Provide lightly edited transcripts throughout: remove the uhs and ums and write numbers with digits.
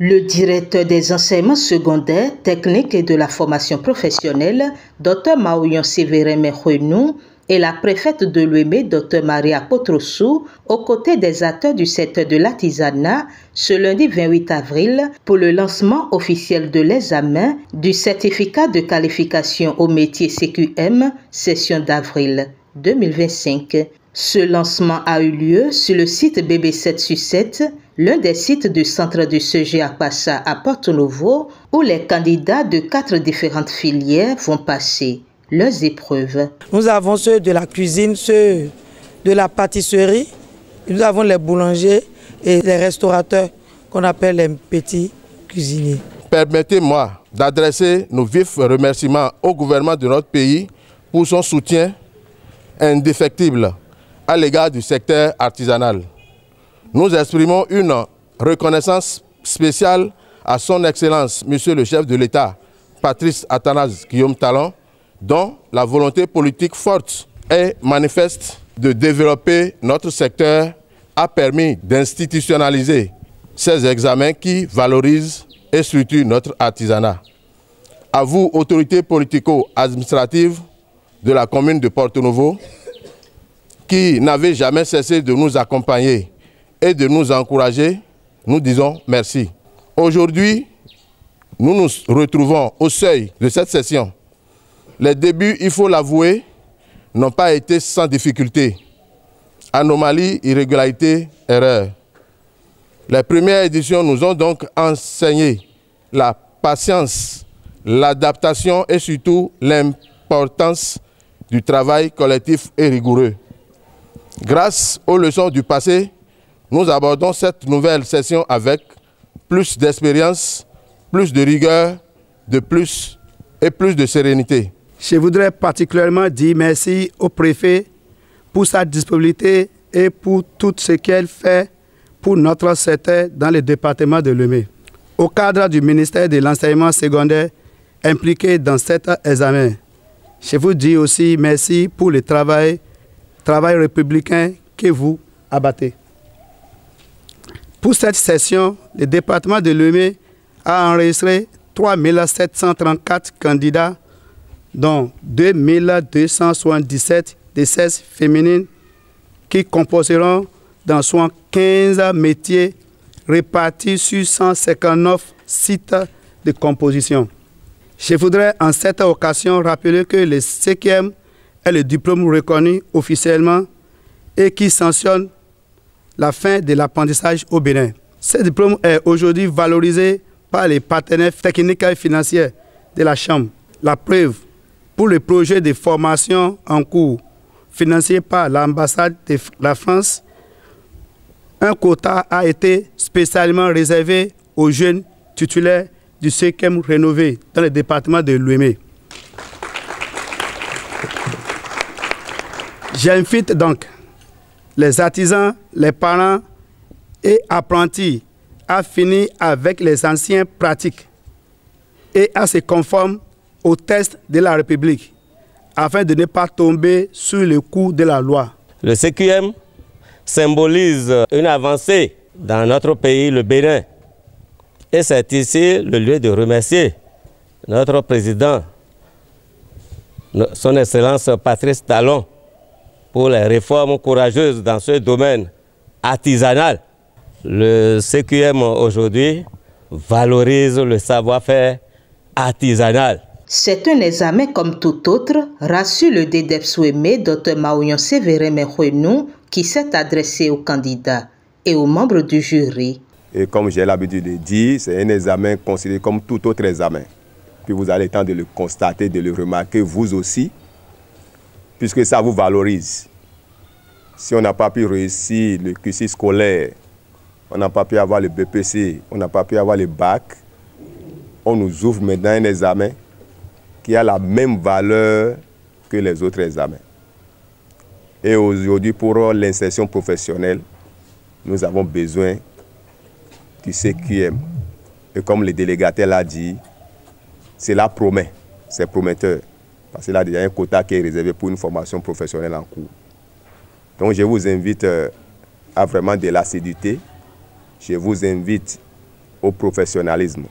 Le directeur des enseignements secondaires, techniques et de la formation professionnelle, Dr Maouyon Sévérin Mekhounou, et la préfète de l'Ouémé, Dr Maria Potrossou, aux côtés des acteurs du secteur de l'artisanat, ce lundi 28 avril, pour le lancement officiel de l'examen du certificat de qualification au métier CQM, session d'avril 2025. Ce lancement a eu lieu sur le site BB7/7, l'un des sites du centre de CEG à Passa à Porto-Novo, où les candidats de 4 différentes filières vont passer leurs épreuves. Nous avons ceux de la cuisine, ceux de la pâtisserie, nous avons les boulangers et les restaurateurs qu'on appelle les petits cuisiniers. Permettez-moi d'adresser nos vifs remerciements au gouvernement de notre pays pour son soutien indéfectible à l'égard du secteur artisanal. Nous exprimons une reconnaissance spéciale à son Excellence, Monsieur le chef de l'État, Patrice Athanase Guillaume Talon, dont la volonté politique forte et manifeste de développer notre secteur a permis d'institutionnaliser ces examens qui valorisent et structurent notre artisanat. À vous, autorités politico-administratives de la commune de Porto-Novo, qui n'avez jamais cessé de nous accompagner et de nous encourager, nous disons merci. Aujourd'hui, nous nous retrouvons au seuil de cette session. Les débuts, il faut l'avouer, n'ont pas été sans difficulté. Anomalies, irrégularités, erreurs. Les premières éditions nous ont donc enseigné la patience, l'adaptation et surtout l'importance du travail collectif et rigoureux. Grâce aux leçons du passé, nous abordons cette nouvelle session avec plus d'expérience, plus de rigueur, plus de sérénité. Je voudrais particulièrement dire merci au préfet pour sa disponibilité et pour tout ce qu'elle fait pour notre secteur dans le département de l'Ouémé. Au cadre du ministère de l'enseignement secondaire impliqué dans cet examen, je vous dis aussi merci pour le travail républicain que vous abattez. Pour cette session, le département de l'Ouémé a enregistré 3 734 candidats, dont 2 277 de sexe féminine qui composeront dans 75 métiers répartis sur 159 sites de composition. Je voudrais en cette occasion rappeler que le CQM est le diplôme reconnu officiellement et qui sanctionne la fin de l'apprentissage au Bénin. Ce diplôme est aujourd'hui valorisé par les partenaires techniques et financiers de la Chambre. La preuve, pour le projet de formation en cours financé par l'ambassade de la France, un quota a été spécialement réservé aux jeunes titulaires du CQM rénové dans le département de l'Ouémé. J'invite donc les artisans, les parents et apprentis à finir avec les anciens pratiques et à se conformer aux tests de la République afin de ne pas tomber sous le coup de la loi. Le CQM symbolise une avancée dans notre pays, le Bénin. Et c'est ici le lieu de remercier notre président, son Excellence Patrice Talon, pour les réformes courageuses dans ce domaine artisanal. Le CQM aujourd'hui valorise le savoir-faire artisanal. C'est un examen comme tout autre, rassure le DDEPS-Ouémé, Dr Maouyon Sévérin Mekhounou, qui s'est adressé aux candidats et aux membres du jury. Et comme j'ai l'habitude de dire, c'est un examen considéré comme tout autre examen. Puis vous avez le temps de le constater, de le remarquer vous aussi, puisque ça vous valorise. Si on n'a pas pu réussir le cursus scolaire, on n'a pas pu avoir le BPC, on n'a pas pu avoir le bac, on nous ouvre maintenant un examen qui a la même valeur que les autres examens. Et aujourd'hui, pour l'insertion professionnelle, nous avons besoin du CQM. Et comme le délégataire l'a dit, cela promet, c'est prometteur. Parce qu'il y a déjà un quota qui est réservé pour une formation professionnelle en cours. Donc je vous invite à vraiment de l'assiduité. Je vous invite au professionnalisme.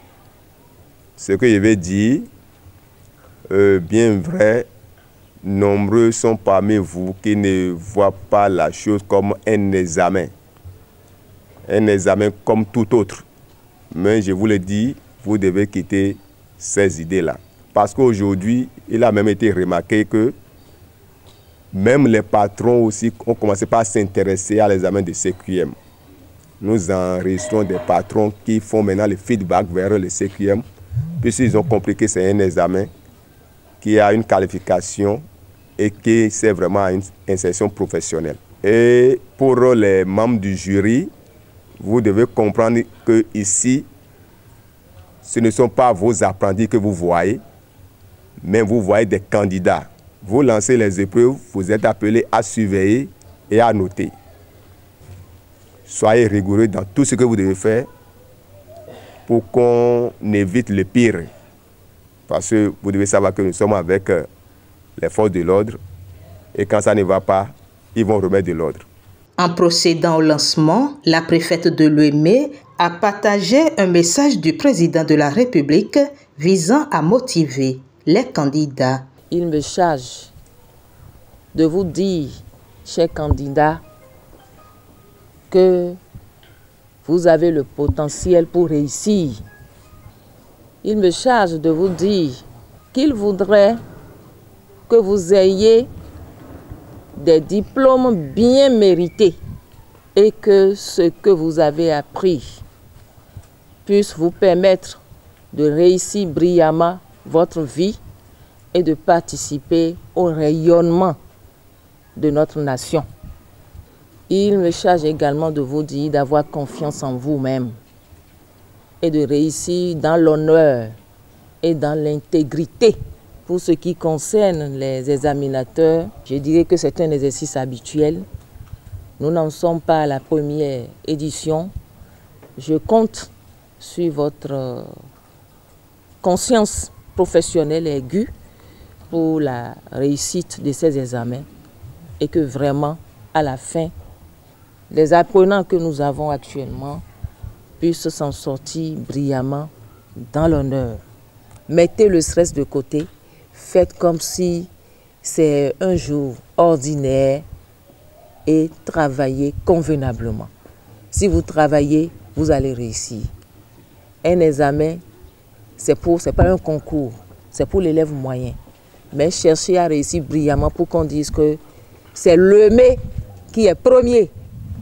Ce que je vais dire, bien vrai, nombreux sont parmi vous qui ne voient pas la chose comme un examen comme tout autre. Mais je vous le dis, vous devez quitter ces idées-là. Parce qu'aujourd'hui, il a même été remarqué que même les patrons aussi ont commencé par s'intéresser à l'examen de CQM. Nous enregistrons des patrons qui font maintenant le feedback vers le CQM, puisqu'ils ont compris que c'est un examen qui a une qualification et qui sert vraiment à une insertion professionnelle. Et pour les membres du jury, vous devez comprendre que ici, ce ne sont pas vos apprentis que vous voyez, mais vous voyez des candidats. Vous lancez les épreuves, vous êtes appelés à surveiller et à noter. Soyez rigoureux dans tout ce que vous devez faire pour qu'on évite le pire. Parce que vous devez savoir que nous sommes avec les forces de l'ordre et quand ça ne va pas, ils vont remettre de l'ordre. En procédant au lancement, la préfète de Lomé a partagé un message du président de la République visant à motiver les candidats. Il me charge de vous dire, chers candidats, que vous avez le potentiel pour réussir. Il me charge de vous dire qu'il voudrait que vous ayez des diplômes bien mérités et que ce que vous avez appris puisse vous permettre de réussir brillamment votre vie et de participer au rayonnement de notre nation. Il me charge également de vous dire d'avoir confiance en vous-même et de réussir dans l'honneur et dans l'intégrité. Pour ce qui concerne les examinateurs, je dirais que c'est un exercice habituel. Nous n'en sommes pas à la première édition. Je compte sur votre conscience professionnelle aiguë pour la réussite de ces examens et que vraiment, à la fin, les apprenants que nous avons actuellement puissent s'en sortir brillamment dans l'honneur. Mettez le stress de côté, faites comme si c'est un jour ordinaire et travaillez convenablement. Si vous travaillez, vous allez réussir. Un examen, c'est pas un concours, c'est pour l'élève moyen. Mais cherchez à réussir brillamment pour qu'on dise que c'est Lomé qui est premier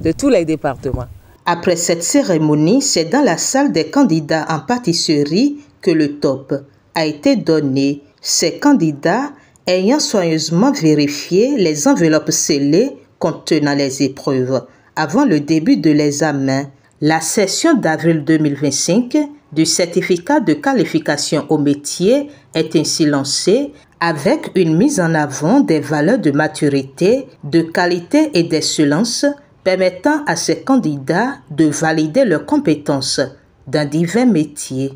de tous les départements. Après cette cérémonie, c'est dans la salle des candidats en pâtisserie que le top a été donné. Ces candidats ayant soigneusement vérifié les enveloppes scellées contenant les épreuves avant le début de l'examen. La session d'avril 2025 du certificat de qualification au métier est ainsi lancée avec une mise en avant des valeurs de maturité, de qualité et d'excellence permettant à ces candidats de valider leurs compétences dans divers métiers.